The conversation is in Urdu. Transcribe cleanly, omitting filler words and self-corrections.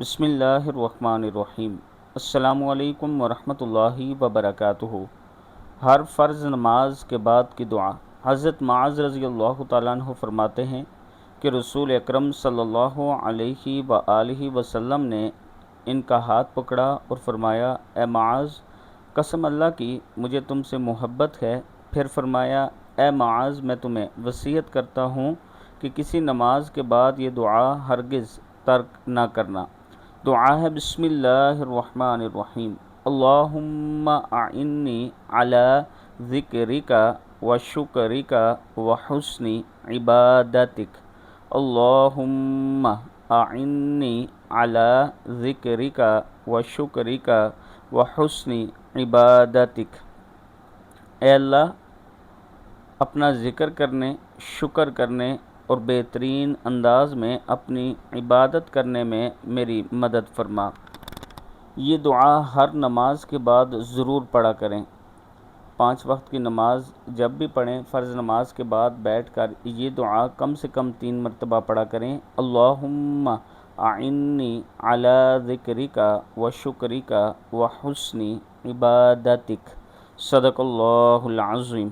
بسم اللہ الرحمن الرحیم۔ السلام علیکم ورحمۃ اللہ وبرکاتہ۔ ہر فرض نماز کے بعد کی دعا۔ حضرت معاذ رضی اللہ تعالیٰ عنہ فرماتے ہیں کہ رسول اکرم صلی اللہ علیہ وآلہ وسلم نے ان کا ہاتھ پکڑا اور فرمایا، اے معاذ، قسم اللہ کی مجھے تم سے محبت ہے۔ پھر فرمایا، اے معاذ، میں تمہیں وصیت کرتا ہوں کہ کسی نماز کے بعد یہ دعا ہرگز ترک نہ کرنا۔ دعا ہے بسم اللہ الرحمن الرحیم۔ اللہم اعنی علی ذکرک و شکرک و حسن عبادتک۔ اللہم اعنی علی ذکرک و شکرک و حسن عبادتک۔ اے اللہ، اپنا ذکر کرنے، شکر کرنے اور بہترین انداز میں اپنی عبادت کرنے میں میری مدد فرما۔ یہ دعا ہر نماز کے بعد ضرور پڑھا کریں۔ 5 وقت کی نماز جب بھی پڑھیں، فرض نماز کے بعد بیٹھ کر یہ دعا کم سے کم 3 مرتبہ پڑھا کریں۔ اللہم اعنی علی ذکرک و شکرک و حسن عبادتک۔ صدق اللہ العظیم۔